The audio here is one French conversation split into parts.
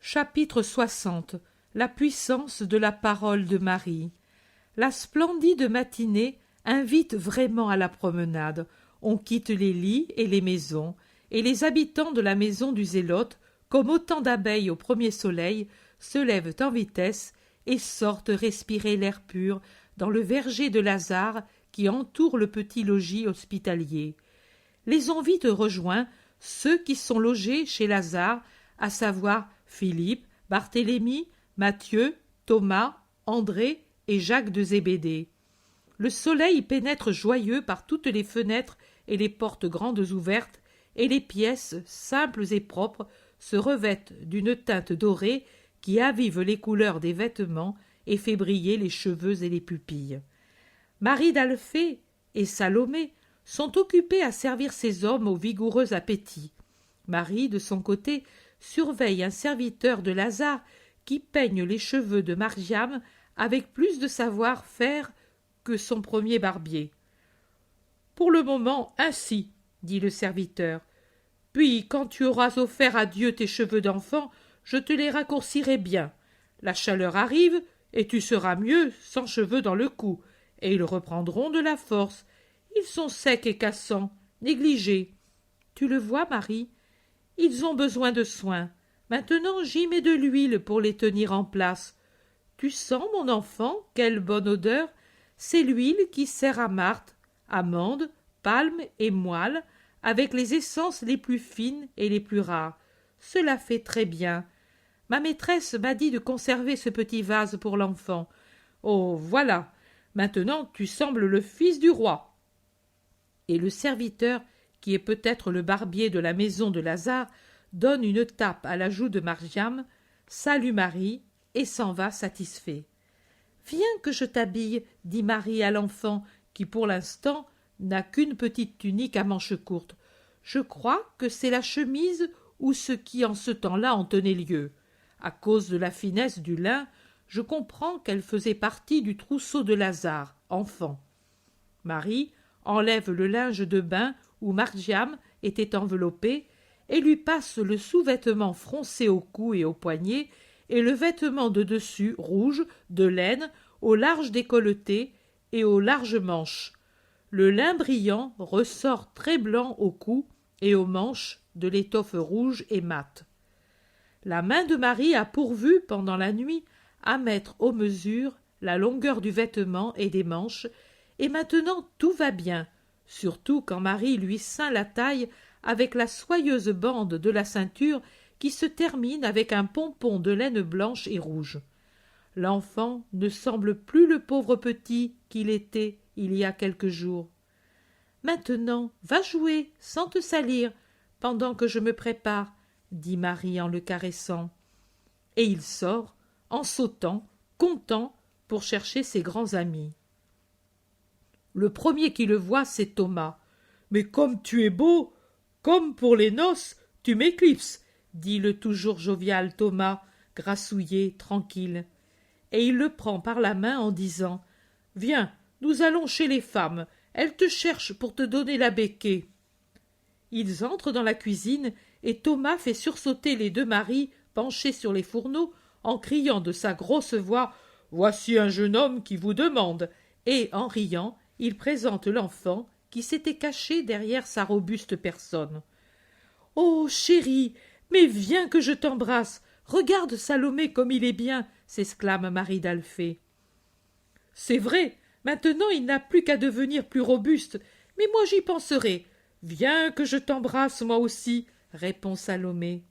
Chapitre 60. La puissance de la parole de Marie. La splendide matinée invite vraiment à la promenade. On quitte les lits et les maisons, et les habitants de la maison du Zélote, comme autant d'abeilles au premier soleil, se lèvent en vitesse et sortent respirer l'air pur dans le verger de Lazare qui entoure le petit logis hospitalier. Les ont vite rejoints ceux qui sont logés chez Lazare, à savoir Philippe, Barthélemy, Matthieu, Thomas, André et Jacques de Zébédée. Le soleil pénètre joyeux par toutes les fenêtres et les portes grandes ouvertes, et les pièces, simples et propres, se revêtent d'une teinte dorée qui avive les couleurs des vêtements et fait briller les cheveux et les pupilles. Marie d'Alphée et Salomé sont occupées à servir ces hommes au vigoureux appétit. Marie, de son côté, surveille un serviteur de Lazare qui peigne les cheveux de Margiam avec plus de savoir-faire que son premier barbier. « Pour le moment, ainsi, dit le serviteur. Puis, quand tu auras offert à Dieu tes cheveux d'enfant, je te les raccourcirai bien. La chaleur arrive, et tu seras mieux sans cheveux dans le cou, et ils reprendront de la force. Ils sont secs et cassants, négligés. Tu le vois, Marie? Ils ont besoin de soins. Maintenant, j'y mets de l'huile pour les tenir en place. Tu sens, mon enfant, quelle bonne odeur? C'est l'huile qui sert à Marthe, amandes, palmes et moelle, avec les essences les plus fines et les plus rares. Cela fait très bien. Ma maîtresse m'a dit de conserver ce petit vase pour l'enfant. Oh, voilà. Maintenant, tu sembles le fils du roi. Et le serviteur, qui est peut-être le barbier de la maison de Lazare, donne une tape à la joue de Margiam, salue Marie et s'en va satisfait. « Viens que je t'habille, dit Marie à l'enfant, qui pour l'instant n'a qu'une petite tunique à manches courtes. Je crois que c'est la chemise ou ce qui en ce temps-là en tenait lieu. À cause de la finesse du lin, je comprends qu'elle faisait partie du trousseau de Lazare, enfant. Marie enlève le linge de bain où Margiam était enveloppée et lui passe le sous-vêtement froncé au cou et aux poignets et le vêtement de dessus rouge, de laine, au large décolleté et aux larges manches. Le lin brillant ressort très blanc au cou et aux manches de l'étoffe rouge et mate. La main de Marie a pourvu, pendant la nuit, à mettre aux mesures la longueur du vêtement et des manches, et maintenant tout va bien, surtout quand Marie lui ceint la taille avec la soyeuse bande de la ceinture qui se termine avec un pompon de laine blanche et rouge. L'enfant ne semble plus le pauvre petit qu'il était il y a quelques jours. « Maintenant, va jouer, sans te salir, pendant que je me prépare, » dit Marie en le caressant. Et il sort, en sautant, content, pour chercher ses grands amis. Le premier qui le voit, c'est Thomas. « Mais comme tu es beau, comme pour les noces, tu m'éclipses, » dit le toujours jovial Thomas, grassouillé, tranquille. Et il le prend par la main en disant « Viens, nous allons chez les femmes, elles te cherchent pour te donner la béquée. » Ils entrent dans la cuisine et Thomas fait sursauter les deux maris penchés sur les fourneaux en criant de sa grosse voix « Voici un jeune homme qui vous demande » et, en riant, il présente l'enfant qui s'était caché derrière sa robuste personne. « Oh, chérie, mais viens que je t'embrasse. Regarde Salomé comme il est bien, » s'exclame Marie d'Alphée. « C'est vrai, maintenant il n'a plus qu'à devenir plus robuste, mais moi j'y penserai. Viens que je t'embrasse moi aussi, » répond Salomé.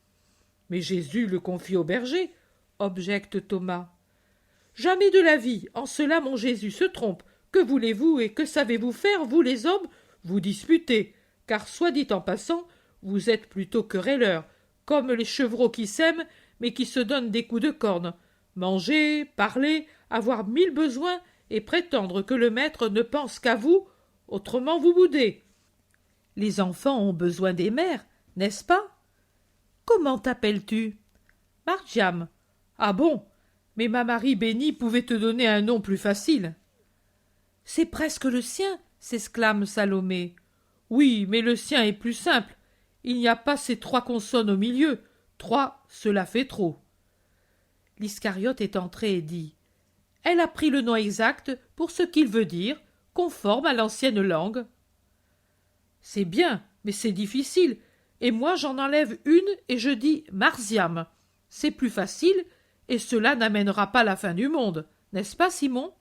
« Mais Jésus le confie au berger, » objecte Thomas. « Jamais de la vie, en cela mon Jésus se trompe. Que voulez-vous et que savez-vous faire, vous les hommes? Vous disputez, car soit dit en passant, vous êtes plutôt querelleurs, comme les chevreaux qui s'aiment, mais qui se donnent des coups de corne. Manger, parler, avoir 1000 besoins, et prétendre que le maître ne pense qu'à vous, autrement vous boudez. Les enfants ont besoin des mères, n'est-ce pas? Comment t'appelles-tu? Margiam. Ah bon? Mais ma Marie bénie pouvait te donner un nom plus facile. C'est presque le sien, s'exclame Salomé. Oui, mais le sien est plus simple. Il n'y a pas ces 3 consonnes au milieu. 3, cela fait trop. L'Iscariote est entré et dit « Elle a pris le nom exact pour ce qu'il veut dire, conforme à l'ancienne langue. » C'est bien, mais c'est difficile, et moi j'en enlève une et je dis Marziam. C'est plus facile, et cela n'amènera pas la fin du monde, n'est-ce pas, Simon?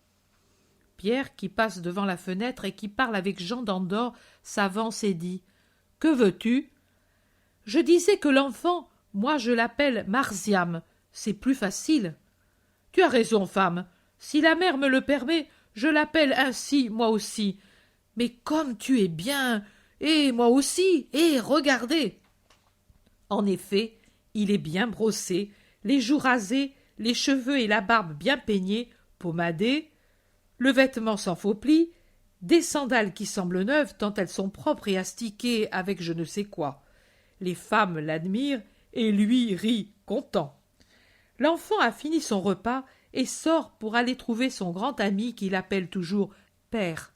Pierre, qui passe devant la fenêtre et qui parle avec Jean d'Andorre, s'avance et dit « Que veux-tu » ? Je disais que l'enfant, moi je l'appelle Marziam, c'est plus facile. Tu as raison, femme. Si la mère me le permet, je l'appelle ainsi, moi aussi. Mais comme tu es bien, et moi aussi, et regardez. En effet, il est bien brossé, les joues rasées, les cheveux et la barbe bien peignés, pommadés, le vêtement sans faux plis, des sandales qui semblent neuves tant elles sont propres et astiquées avec je ne sais quoi. Les femmes l'admirent et lui rit, content. L'enfant a fini son repas et sort pour aller trouver son grand ami qu'il appelle toujours Père.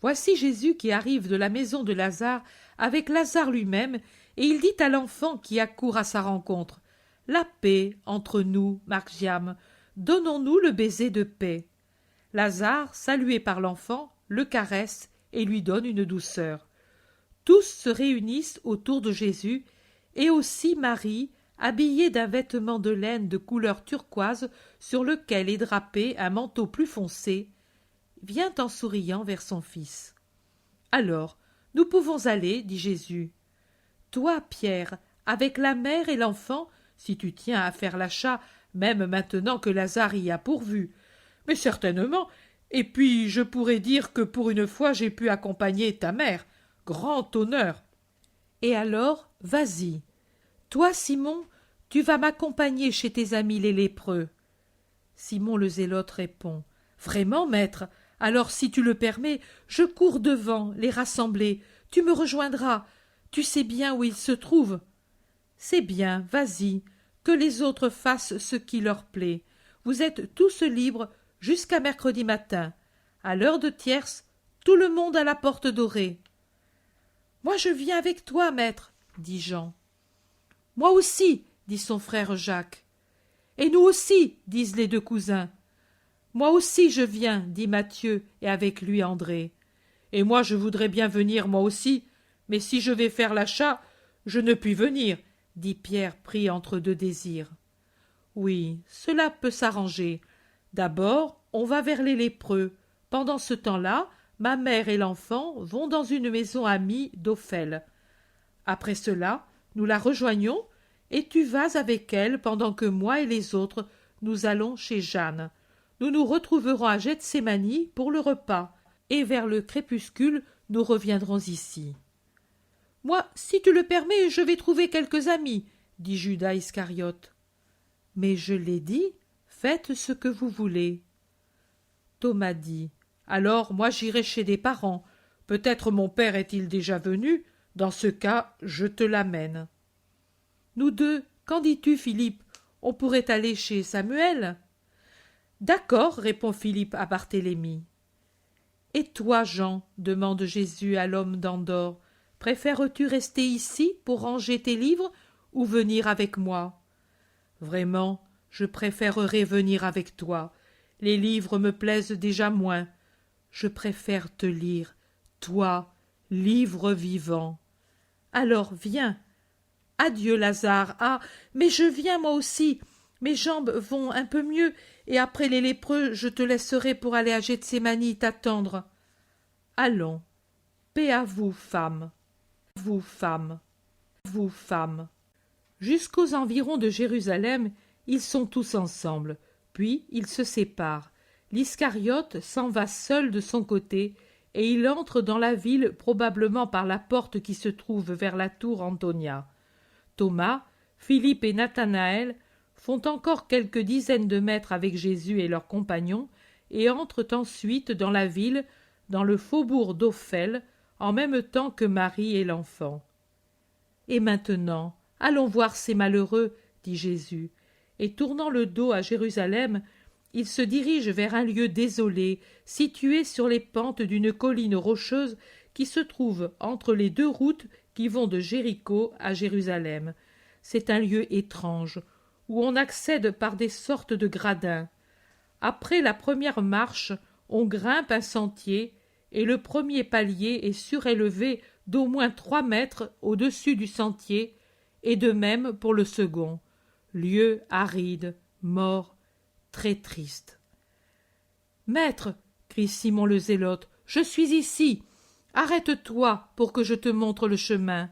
Voici Jésus qui arrive de la maison de Lazare avec Lazare lui-même, et il dit à l'enfant qui accourt à sa rencontre « La paix entre nous, Marziam, donnons-nous le baiser de paix. » Lazare, salué par l'enfant, le caresse et lui donne une douceur. Tous se réunissent autour de Jésus, et aussi Marie, habillée d'un vêtement de laine de couleur turquoise sur lequel est drapé un manteau plus foncé, vient en souriant vers son fils. « Alors, nous pouvons aller, dit Jésus. Toi, Pierre, avec la mère et l'enfant, si tu tiens à faire l'achat, même maintenant que Lazare y a pourvu. Mais certainement, et puis je pourrais dire que pour une fois j'ai pu accompagner ta mère. Grand honneur. Et alors, vas-y. Toi, Simon, tu vas m'accompagner chez tes amis les lépreux. Simon le Zélote répond « Vraiment, maître, alors si tu le permets, je cours devant, les rassembler. Tu me rejoindras. Tu sais bien où ils se trouvent. » C'est bien, vas-y, que les autres fassent ce qui leur plaît. Vous êtes tous libres jusqu'à mercredi matin. À l'heure de tierce, tout le monde à la porte dorée. « Moi je viens avec toi, maître, » dit Jean. « Moi aussi, » dit son frère Jacques. « Et nous aussi, disent les deux cousins. « Moi aussi je viens, dit Matthieu, et avec lui André. Et moi je voudrais bien venir, moi aussi, mais si je vais faire l'achat, je ne puis venir, dit Pierre pris entre deux désirs. Oui, cela peut s'arranger. D'abord, on va vers les lépreux. Pendant ce temps-là, ma mère et l'enfant vont dans une maison amie d'Ophèle. Après cela, nous la rejoignons, et tu vas avec elle pendant que moi et les autres, nous allons chez Jeanne. Nous nous retrouverons à Gethsémani pour le repas, et vers le crépuscule, nous reviendrons ici. « Moi, si tu le permets, je vais trouver quelques amis, » dit Judas Iscariote. « Mais je l'ai dit, faites ce que vous voulez. » Thomas dit « Alors, moi j'irai chez des parents. Peut-être mon père est-il déjà venu. Dans ce cas, je te l'amène. » Nous deux, qu'en dis-tu, Philippe? On pourrait aller chez Samuel. D'accord, répond Philippe à Barthélemy. Et toi, Jean, demande Jésus à l'homme d'Andorre, préfères-tu rester ici pour ranger tes livres ou venir avec moi? Vraiment, je préférerais venir avec toi. Les livres me plaisent déjà moins. Je préfère te lire, toi, livre vivant. Alors viens. Adieu, Lazare. Ah, mais je viens moi aussi. Mes jambes vont un peu mieux, et après les lépreux, je te laisserai pour aller à Gethsémani t'attendre. Allons. Paix à vous, femmes. Vous, femmes. Vous, femmes. Jusqu'aux environs de Jérusalem, ils sont tous ensemble. Puis ils se séparent. L'Iscariote s'en va seul de son côté, et il entre dans la ville probablement par la porte qui se trouve vers la tour Antonia. Thomas, Philippe et Nathanaël font encore quelques dizaines de mètres avec Jésus et leurs compagnons et entrent ensuite dans la ville, dans le faubourg d'Ophèle, en même temps que Marie et l'enfant. « Et maintenant, allons voir ces malheureux, » dit Jésus, et tournant le dos à Jérusalem, il se dirige vers un lieu désolé, situé sur les pentes d'une colline rocheuse qui se trouve entre les deux routes qui vont de Jéricho à Jérusalem. C'est un lieu étrange, où on accède par des sortes de gradins. Après la première marche, on grimpe un sentier, et le premier palier est surélevé d'au moins 3 mètres au-dessus du sentier, et de même pour le second. Lieu aride, mort, très triste. « Maître, crie Simon le Zélote, je suis ici. Arrête-toi pour que je te montre le chemin. »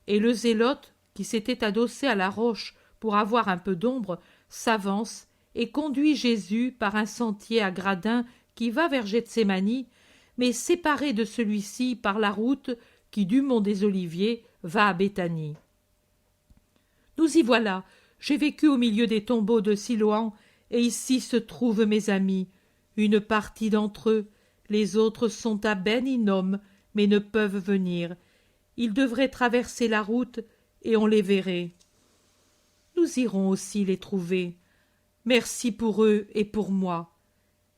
Et le Zélote, qui s'était adossé à la roche pour avoir un peu d'ombre, s'avance et conduit Jésus par un sentier à gradins qui va vers Gethsémani, mais séparé de celui-ci par la route qui, du mont des Oliviers, va à Béthanie. Nous y voilà. J'ai vécu au milieu des tombeaux de Siloam, et ici se trouvent mes amis. Une partie d'entre eux, les autres sont à Ben Hinnom, mais ne peuvent venir. Ils devraient traverser la route, et on les verrait. Nous irons aussi les trouver. Merci pour eux et pour moi.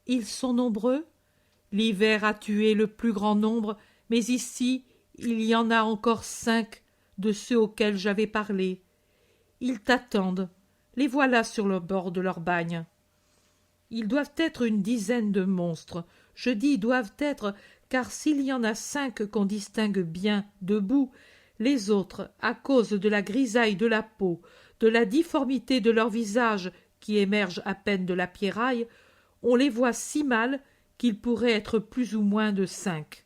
Ils sont nombreux? L'hiver a tué le plus grand nombre, mais ici il y en a encore 5 de ceux auxquels j'avais parlé. Ils t'attendent. Les voilà sur le bord de leur bagne. Ils doivent être une dizaine de monstres. Je dis doivent être, car s'il y en a 5 qu'on distingue bien debout, les autres, à cause de la grisaille de la peau, de la difformité de leur visage qui émerge à peine de la pierraille, on les voit si mal qu'ils pourraient être plus ou moins de 5.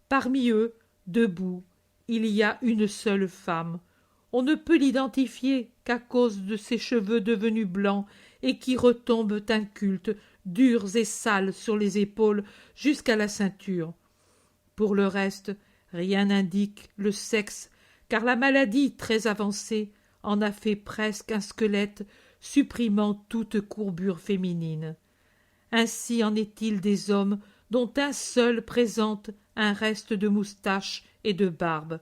Parmi eux, debout, il y a une seule femme. On ne peut l'identifier qu'à cause de ses cheveux devenus blancs et qui retombent incultes, durs et sales sur les épaules jusqu'à la ceinture. Pour le reste, rien n'indique le sexe, car la maladie très avancée en a fait presque un squelette, supprimant toute courbure féminine. Ainsi en est-il des hommes dont un seul présente un reste de moustache et de barbe.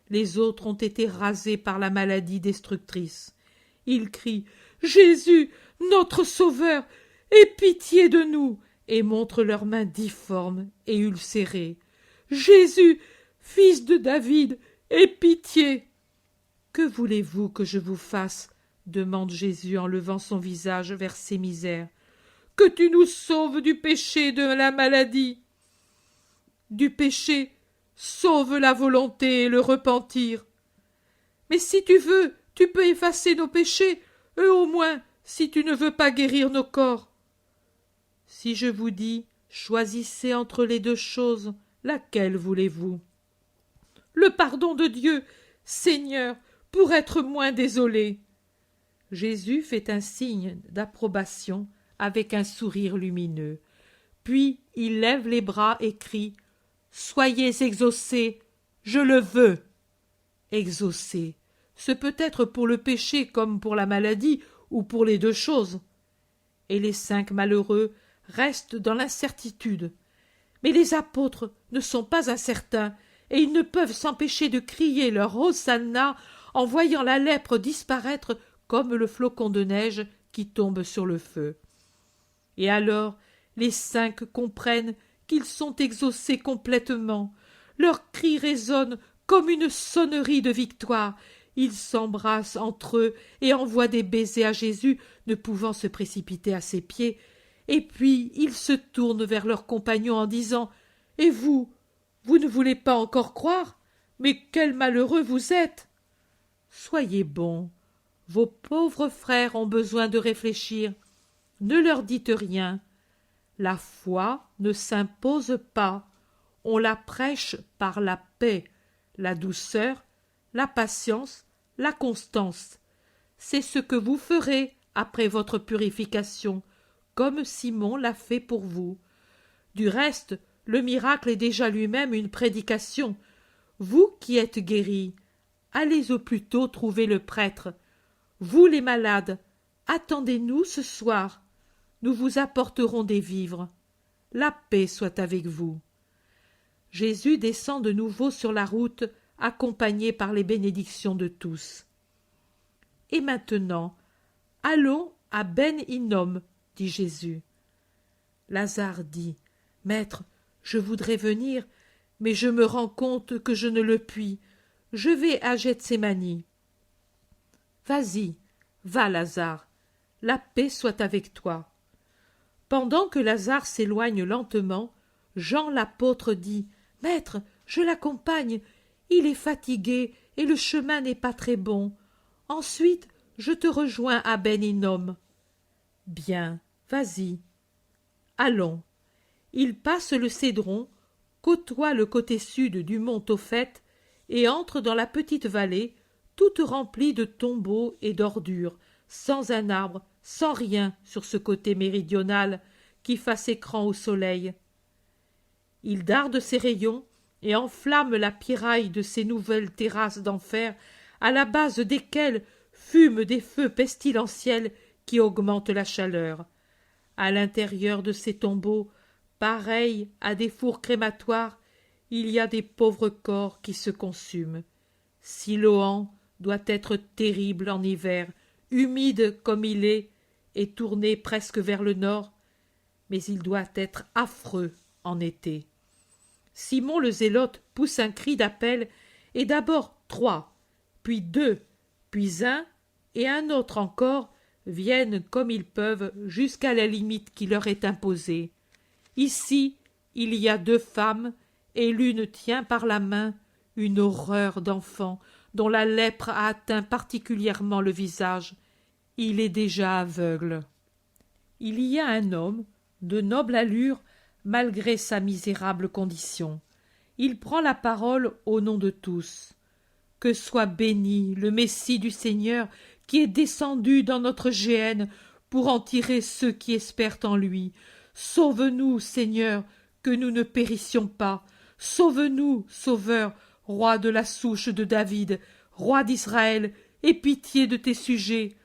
Les autres ont été rasés par la maladie destructrice. Ils crient « Jésus, notre Sauveur, aie pitié de nous !» et montrent leurs mains difformes et ulcérées. « Jésus, fils de David, aie pitié !» « Que voulez-vous que je vous fasse ?» demande Jésus en levant son visage vers ses misères. « Que tu nous sauves du péché et de la maladie. » Du péché, sauve la volonté et le repentir. Mais si tu veux, tu peux effacer nos péchés, et au moins, si tu ne veux pas guérir nos corps. Si je vous dis, choisissez entre les 2 choses, laquelle voulez-vous? Le pardon de Dieu, Seigneur, pour être moins désolé. Jésus fait un signe d'approbation avec un sourire lumineux. Puis il lève les bras et crie « Soyez exaucés, je le veux !» Exaucés, ce peut être pour le péché comme pour la maladie ou pour les 2 choses. Et les 5 malheureux restent dans l'incertitude. Mais les apôtres ne sont pas incertains et ils ne peuvent s'empêcher de crier leur Hosanna en voyant la lèpre disparaître comme le flocon de neige qui tombe sur le feu. Et alors les 5 comprennent qu'ils sont exaucés complètement. Leurs cris résonnent comme une sonnerie de victoire. Ils s'embrassent entre eux et envoient des baisers à Jésus, ne pouvant se précipiter à ses pieds. Et puis ils se tournent vers leurs compagnons en disant « Et vous, vous ne voulez pas encore croire? Mais quels malheureux vous êtes !» Soyez bons, vos pauvres frères ont besoin de réfléchir. Ne leur dites rien. La foi ne s'impose pas, on la prêche par la paix, la douceur, la patience, la constance. C'est ce que vous ferez après votre purification, comme Simon l'a fait pour vous. Du reste, le miracle est déjà lui-même une prédication. Vous qui êtes guéris, allez au plus tôt trouver le prêtre. Vous les malades, attendez-nous ce soir. Nous vous apporterons des vivres. La paix soit avec vous. Jésus descend de nouveau sur la route, accompagné par les bénédictions de tous. Et maintenant, allons à Ben Hinnom, dit Jésus. Lazare dit, Maître, je voudrais venir, mais je me rends compte que je ne le puis. Je vais à Gethsémani. Vas-y, va, Lazare, la paix soit avec toi. » Pendant que Lazare s'éloigne lentement, Jean l'apôtre dit: « Maître, je l'accompagne, il est fatigué et le chemin n'est pas très bon. Ensuite, je te rejoins à Ben Hinnom. » « Bien, vas-y. » Allons. Il passe le Cédron, côtoie le côté sud du mont Tophet et entre dans la petite vallée, toute remplie de tombeaux et d'ordures, sans un arbre, sans rien sur ce côté méridional qui fasse écran au soleil. Il darde ses rayons et enflamme la pierraille de ces nouvelles terrasses d'enfer à la base desquelles fument des feux pestilentiels qui augmentent la chaleur. À l'intérieur de ces tombeaux, pareils à des fours crématoires, il y a des pauvres corps qui se consument. Siloam doit être terrible en hiver, humide comme il est, et tourné presque vers le nord, mais il doit être affreux en été. Simon le Zélote pousse un cri d'appel, et d'abord 3, puis 2, puis 1, et un autre encore, viennent comme ils peuvent jusqu'à la limite qui leur est imposée. Ici, il y a 2 femmes, et l'une tient par la main une horreur d'enfant dont la lèpre a atteint particulièrement le visage. Il est déjà aveugle. Il y a un homme de noble allure malgré sa misérable condition. Il prend la parole au nom de tous. Que soit béni le Messie du Seigneur qui est descendu dans notre géhenne pour en tirer ceux qui espèrent en lui. Sauve-nous, Seigneur, que nous ne périssions pas. Sauve-nous, Sauveur, roi de la souche de David, roi d'Israël, aie pitié de tes sujets.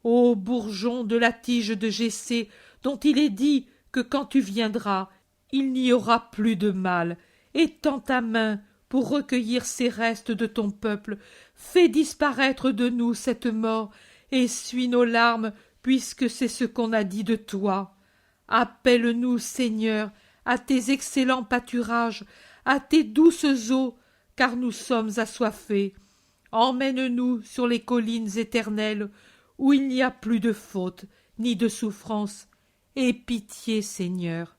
Ô bourgeon de la tige de Jessé, dont il est dit que quand tu viendras, il n'y aura plus de mal. Étends ta main pour recueillir ces restes de ton peuple. Fais disparaître de nous cette mort, essuie nos larmes, puisque c'est ce qu'on a dit de toi. Appelle-nous, Seigneur, à tes excellents pâturages, à tes douces eaux, car nous sommes assoiffés. Emmène-nous sur les collines éternelles, où il n'y a plus de faute, ni de souffrance. Aie pitié, Seigneur.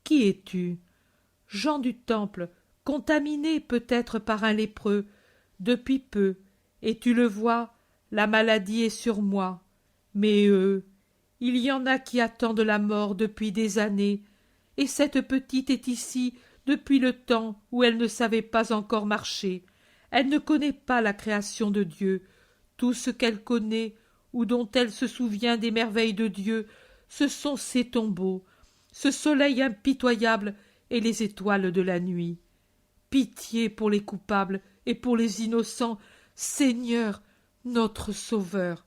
Qui es-tu? Jean du Temple, contaminé peut-être par un lépreux, depuis peu, et tu le vois, la maladie est sur moi. Mais eux, il y en a qui attendent la mort depuis des années, et cette petite est ici depuis le temps où elle ne savait pas encore marcher. Elle ne connaît pas la création de Dieu. Tout ce qu'elle connaît, ou dont elle se souvient des merveilles de Dieu, ce sont ces tombeaux, ce soleil impitoyable et les étoiles de la nuit. Pitié pour les coupables et pour les innocents, Seigneur, notre Sauveur.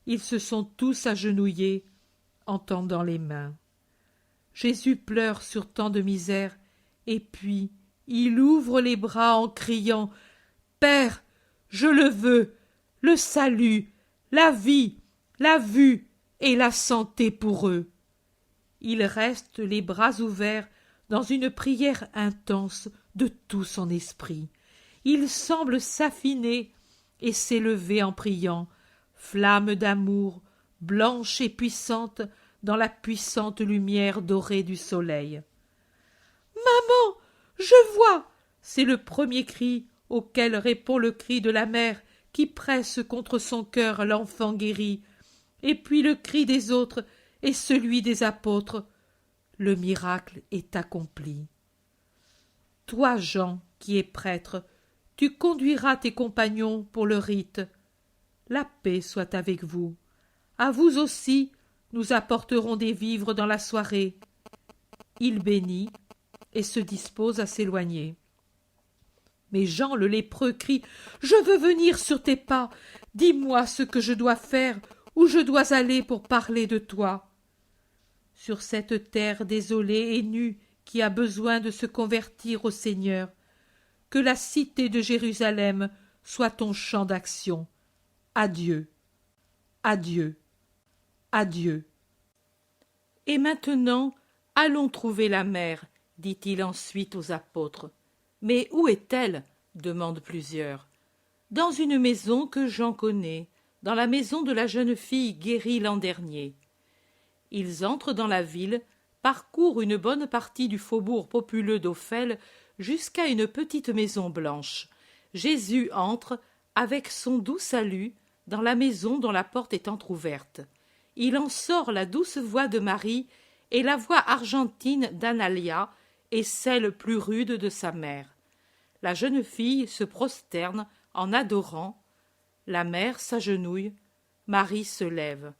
Ils se sont tous agenouillés en tendant les mains. Jésus pleure sur tant de misère, et puis il ouvre les bras en criant: « Père, je le veux, le salut, la vie, la vue et la santé pour eux. » Il reste les bras ouverts dans une prière intense de tout son esprit. Il semble s'affiner et s'élever en priant, flamme d'amour, blanche et puissante dans la puissante lumière dorée du soleil. « Maman, je vois !» C'est le premier cri auquel répond le cri de la mère qui presse contre son cœur l'enfant guéri, et puis le cri des autres et celui des apôtres. Le miracle est accompli. Toi, Jean, qui es prêtre, tu conduiras tes compagnons pour le rite. La paix soit avec vous. À vous aussi, nous apporterons des vivres dans la soirée. Il bénit et se dispose à s'éloigner. Mais Jean le lépreux crie: « Je veux venir sur tes pas. Dis-moi ce que je dois faire, où je dois aller pour parler de toi. » Sur cette terre désolée et nue qui a besoin de se convertir au Seigneur, que la cité de Jérusalem soit ton champ d'action. Adieu, adieu, adieu. Et maintenant, allons trouver la mère, dit-il ensuite aux apôtres. Mais où est-elle? Demandent plusieurs. Dans une maison que Jean connaît, dans la maison de la jeune fille guérie l'an dernier. Ils entrent dans la ville, parcourent une bonne partie du faubourg populeux d'Ophel jusqu'à une petite maison blanche. Jésus entre, avec son doux salut, dans la maison dont la porte est entr'ouverte. Il en sort la douce voix de Marie et la voix argentine d'Analia et celle plus rude de sa mère. La jeune fille se prosterne en adorant. La mère s'agenouille. Marie se lève.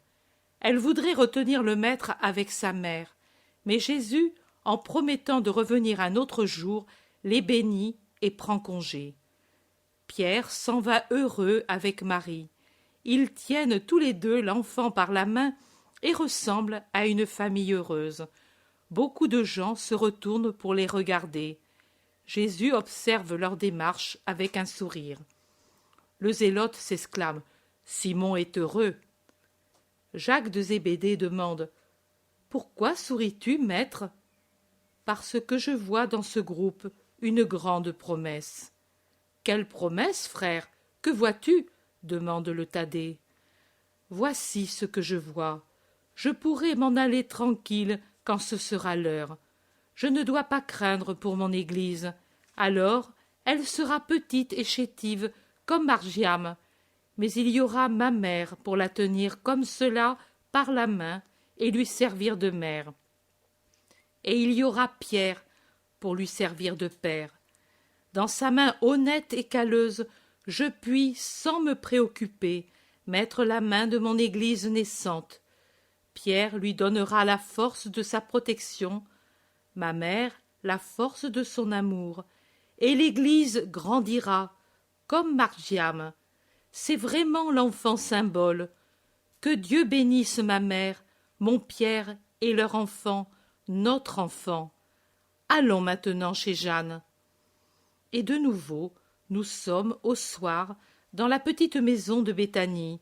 Elle voudrait retenir le maître avec sa mère, mais Jésus, en promettant de revenir un autre jour, les bénit et prend congé. Pierre s'en va heureux avec Marie. Ils tiennent tous les deux l'enfant par la main et ressemblent à une famille heureuse. Beaucoup de gens se retournent pour les regarder. Jésus observe leur démarche avec un sourire. Le zélote s'exclame « Simon est heureux !» Jacques de Zébédée demande « Pourquoi souris-tu, maître ?» « Parce que je vois dans ce groupe une grande promesse. »« Quelle promesse, frère? Que vois-tu » demande le Thaddée. « Voici ce que je vois. Je pourrai m'en aller tranquille quand ce sera l'heure. Je ne dois pas craindre pour mon Église. Alors, elle sera petite et chétive comme Margiam, mais il y aura ma mère pour la tenir comme cela par la main et lui servir de mère. Et il y aura Pierre pour lui servir de père. Dans sa main honnête et calleuse, je puis, sans me préoccuper, mettre la main de mon Église naissante. Pierre lui donnera la force de sa protection, ma mère la force de son amour, et l'Église grandira, comme Margiam. C'est vraiment l'enfant symbole. Que Dieu bénisse ma mère, mon Pierre et leur enfant, notre enfant. Allons maintenant chez Jeanne. Et de nouveau, nous sommes, au soir, dans la petite maison de Béthanie.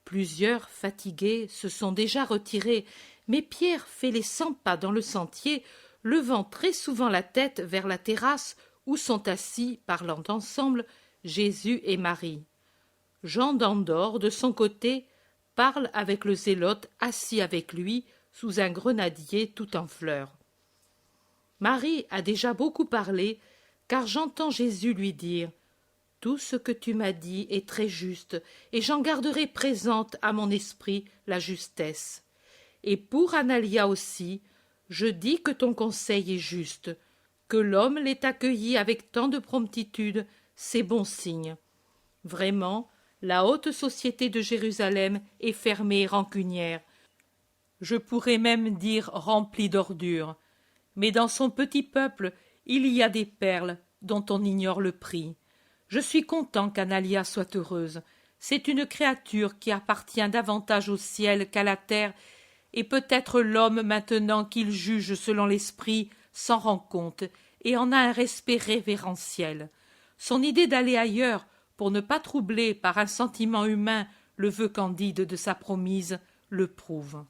Plusieurs, fatigués, se sont déjà retirés, mais Pierre fait les 100 pas dans le sentier, levant très souvent la tête vers la terrasse où sont assis, parlant ensemble, Jésus et Marie. Jean d'Andorre, de son côté, parle avec le zélote assis avec lui sous un grenadier tout en fleurs. Marie a déjà beaucoup parlé, car j'entends Jésus lui dire « Tout ce que tu m'as dit est très juste, et j'en garderai présente à mon esprit la justesse. Et pour Analia aussi, je dis que ton conseil est juste. Que l'homme l'ait accueilli avec tant de promptitude, c'est bon signe. Vraiment, la haute société de Jérusalem est fermée et rancunière. Je pourrais même dire remplie d'ordures. Mais dans son petit peuple, il y a des perles dont on ignore le prix. Je suis content qu'Analia soit heureuse. C'est une créature qui appartient davantage au ciel qu'à la terre, et peut-être l'homme, maintenant qu'il juge selon l'esprit, s'en rend compte et en a un respect révérentiel. Son idée d'aller ailleurs, pour ne pas troubler par un sentiment humain le vœu candide de sa promise, le prouve.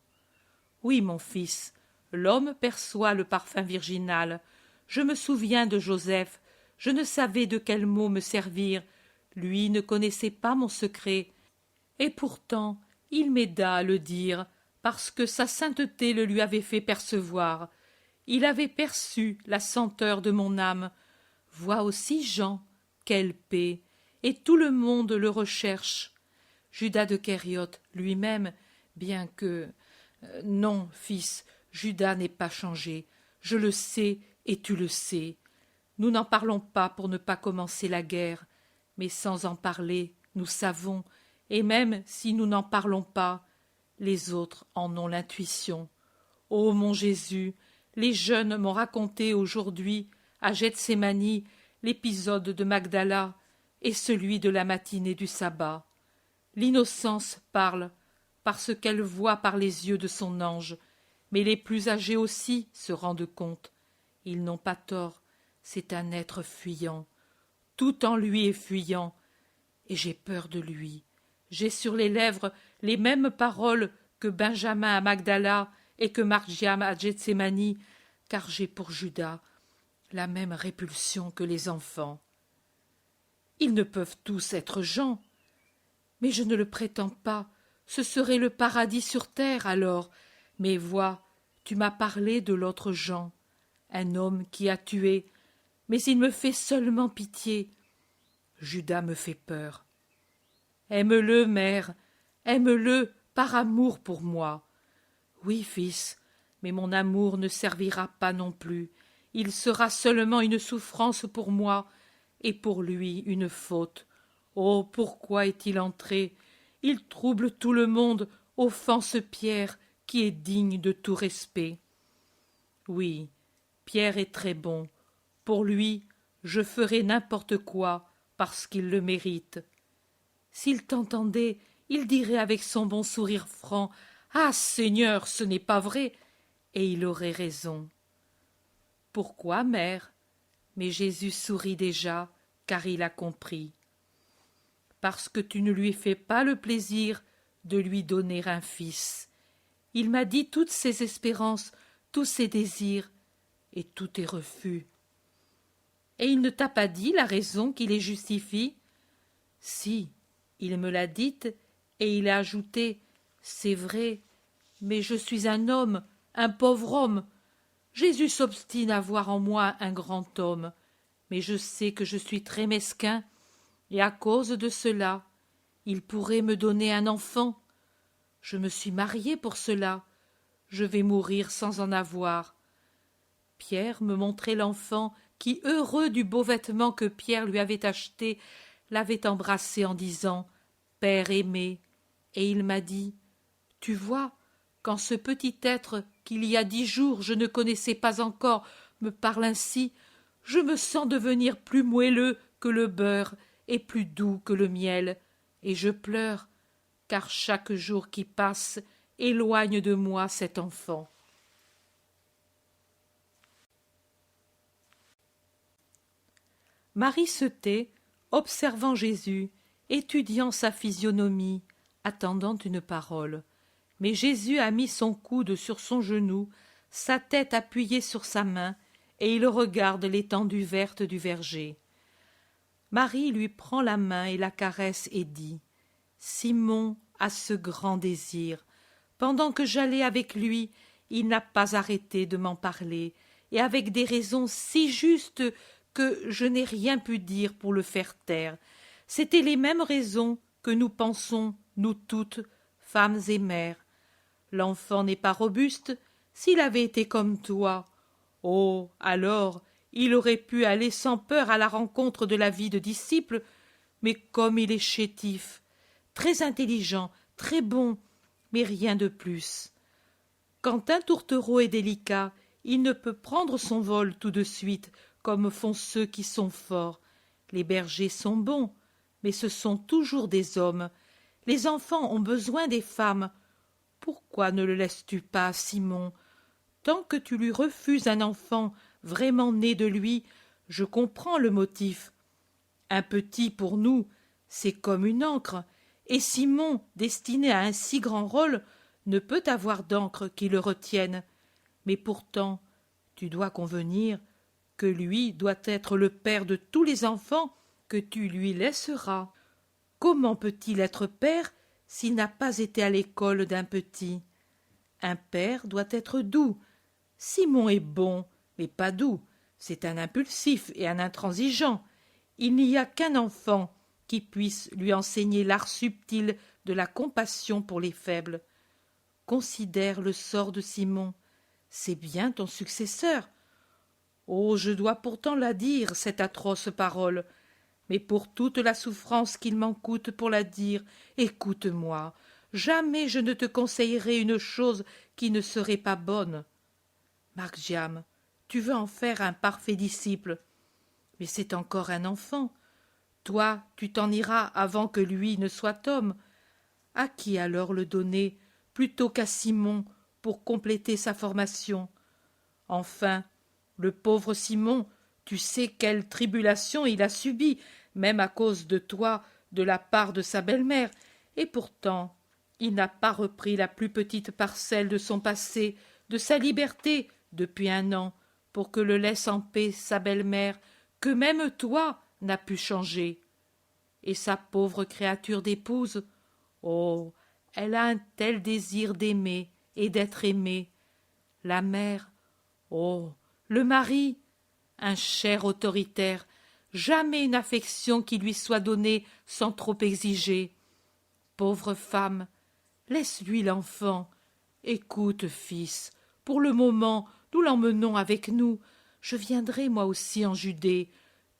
Oui, mon fils, l'homme perçoit le parfum virginal. Je me souviens de Joseph, je ne savais de quel mot me servir. Lui ne connaissait pas mon secret. Et pourtant, il m'aida à le dire, parce que sa sainteté le lui avait fait percevoir. Il avait perçu la senteur de mon âme. Vois aussi Jean, quelle paix, et tout le monde le recherche. Judas de Kériote lui-même, bien que... non, fils, Judas n'est pas changé. Je le sais et tu le sais. Nous n'en parlons pas pour ne pas commencer la guerre, mais sans en parler, nous savons, et même si nous n'en parlons pas, les autres en ont l'intuition. Ô mon Jésus, les jeunes m'ont raconté aujourd'hui, à Gethsémani, l'épisode de Magdala et celui de la matinée du sabbat. L'innocence parle, parce qu'elle voit par les yeux de son ange, mais les plus âgés aussi se rendent compte. Ils n'ont pas tort, c'est un être fuyant. Tout en lui est fuyant, et j'ai peur de lui. J'ai sur les lèvres les mêmes paroles que Benjamin à Magdala et que Margiam à Gethsémani, car j'ai pour Judas la même répulsion que les enfants. Ils ne peuvent tous être Jean. Mais je ne le prétends pas. Ce serait le paradis sur terre alors. Mais vois, tu m'as parlé de l'autre Jean, un homme qui a tué, mais il me fait seulement pitié. Judas me fait peur. Aime-le, mère, aime-le par amour pour moi. Oui, fils, mais mon amour ne servira pas non plus. Il sera seulement une souffrance pour moi, et pour lui une faute. Oh, pourquoi est-il entré? Il trouble tout le monde, offense Pierre, qui est digne de tout respect. Oui, Pierre est très bon. Pour lui, je ferai n'importe quoi, parce qu'il le mérite. S'il t'entendait, il dirait avec son bon sourire franc: Ah, Seigneur, ce n'est pas vrai. Et il aurait raison. Pourquoi, mère? Mais Jésus sourit déjà, car il a compris. Parce que tu ne lui fais pas le plaisir de lui donner un fils. Il m'a dit toutes ses espérances, tous ses désirs, et tous tes refus. Et il ne t'a pas dit la raison qui les justifie? Si, il me l'a dite, et il a ajouté: C'est vrai, mais je suis un homme, un pauvre homme. Jésus s'obstine à voir en moi un grand homme, mais je sais que je suis très mesquin, et à cause de cela, il pourrait me donner un enfant. Je me suis marié pour cela. Je vais mourir sans en avoir. Pierre me montrait l'enfant qui, heureux du beau vêtement que Pierre lui avait acheté, l'avait embrassé en disant: Père aimé. Et il m'a dit: Tu vois, quand ce petit être qu'il y a 10 jours je ne connaissais pas encore me parle ainsi, je me sens devenir plus moelleux que le beurre et plus doux que le miel, et je pleure, car chaque jour qui passe éloigne de moi cet enfant. Marie se tait, observant Jésus, étudiant sa physionomie, attendant une parole. Mais Jésus a mis son coude sur son genou, sa tête appuyée sur sa main, et il regarde l'étendue verte du verger. Marie lui prend la main et la caresse et dit: Simon a ce grand désir. Pendant que j'allais avec lui, il n'a pas arrêté de m'en parler, et avec des raisons si justes que je n'ai rien pu dire pour le faire taire. C'étaient les mêmes raisons que nous pensons, nous toutes, femmes et mères. L'enfant n'est pas robuste. S'il avait été comme toi, oh, alors, il aurait pu aller sans peur à la rencontre de la vie de disciple, mais comme il est chétif, très intelligent, très bon, mais rien de plus. Quand un tourtereau est délicat, il ne peut prendre son vol tout de suite, comme font ceux qui sont forts. Les bergers sont bons, mais ce sont toujours des hommes. Les enfants ont besoin des femmes. Pourquoi ne le laisses-tu pas, Simon? Tant que tu lui refuses un enfant vraiment né de lui, je comprends le motif. Un petit, pour nous, c'est comme une ancre, et Simon, destiné à un si grand rôle, ne peut avoir d'encre qui le retienne. Mais pourtant, tu dois convenir que lui doit être le père de tous les enfants que tu lui laisseras. Comment peut-il être père s'il n'a pas été à l'école d'un petit? Un père doit être doux. Simon est bon, mais pas doux. C'est un impulsif et un intransigeant. Il n'y a qu'un enfant qui puisse lui enseigner l'art subtil de la compassion pour les faibles. Considère le sort de Simon. C'est bien ton successeur. Oh, je dois pourtant la dire, cette atroce parole. Mais pour toute la souffrance qu'il m'en coûte pour la dire, écoute-moi. Jamais je ne te conseillerai une chose qui ne serait pas bonne. Margiam, tu veux en faire un parfait disciple. Mais c'est encore un enfant. Toi, tu t'en iras avant que lui ne soit homme. À qui alors le donner, plutôt qu'à Simon, pour compléter sa formation? Enfin, le pauvre Simon, tu sais quelle tribulation il a subie, même à cause de toi, de la part de sa belle-mère, et pourtant il n'a pas repris la plus petite parcelle de son passé, de sa liberté, depuis 1 an, pour que le laisse en paix sa belle-mère, que même toi n'as pu changer. et sa pauvre créature d'épouse, oh, elle a un tel désir d'aimer et d'être aimée. La mère, oh, le mari, un cher autoritaire, jamais une affection qui lui soit donnée sans trop exiger. Pauvre femme, laisse-lui l'enfant. Écoute, fils, pour le moment, nous l'emmenons avec nous. Je viendrai moi aussi en Judée.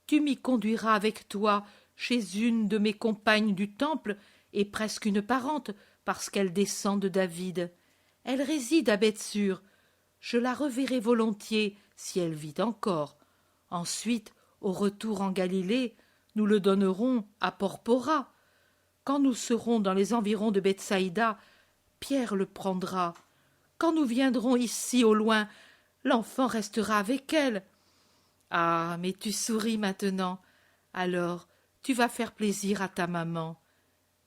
Tu m'y conduiras avec toi chez une de mes compagnes du temple, et presque une parente, parce qu'elle descend de David. Elle réside à Bethsur. Je la reverrai volontiers si elle vit encore. Ensuite, au retour en Galilée, nous le donnerons à Porpora. Quand nous serons dans les environs de Bethsaïda, Pierre le prendra. Quand nous viendrons ici au loin, l'enfant restera avec elle. Ah, mais tu souris maintenant. Alors, tu vas faire plaisir à ta maman.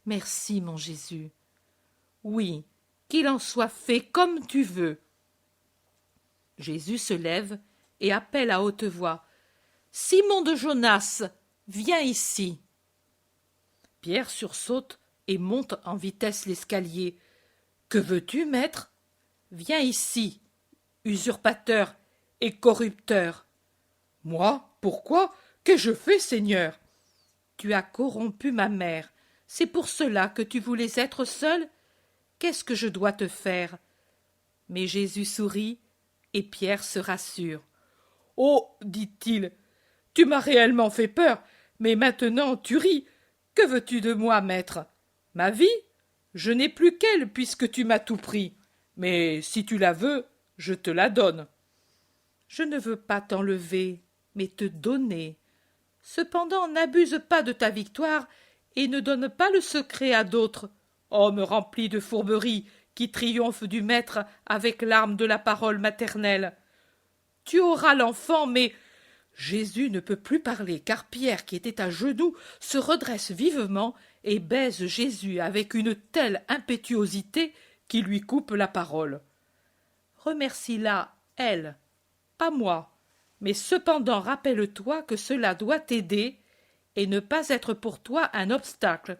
Merci, mon Jésus. Oui, qu'il en soit fait comme tu veux. Jésus se lève et appelle à haute voix. Simon de Jonas, viens ici. Pierre sursaute et monte en vitesse l'escalier. Que veux-tu, maître? Viens ici, usurpateur et corrupteur. Moi? Pourquoi? Qu'ai-je fait, Seigneur? Tu as corrompu ma mère. C'est pour cela que tu voulais être seul? Qu'est-ce que je dois te faire? Mais Jésus sourit, et Pierre se rassure. Oh, dit-il, tu m'as réellement fait peur, mais maintenant tu ris. Que veux-tu de moi, maître? Ma vie? Je n'ai plus qu'elle, puisque tu m'as tout pris. Mais si tu la veux, je te la donne. Je ne veux pas t'enlever, mais te donner. Cependant, n'abuse pas de ta victoire et ne donne pas le secret à d'autres. Homme rempli de fourberie, qui triomphe du maître avec l'arme de la parole maternelle. Tu auras l'enfant, mais Jésus ne peut plus parler, car Pierre, qui était à genoux, se redresse vivement et baise Jésus avec une telle impétuosité qui lui coupe la parole. Remercie-la, elle, pas moi, mais cependant rappelle-toi que cela doit t'aider et ne pas être pour toi un obstacle.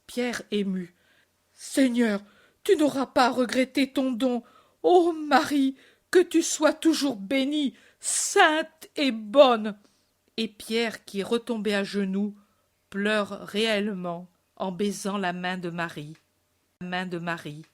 Pierre ému. Seigneur, tu n'auras pas à regretter ton don. Ô Marie, que tu sois toujours bénie, sainte et bonne. Et Pierre, qui est retombé à genoux, pleure réellement en baisant la main de Marie. La main de Marie.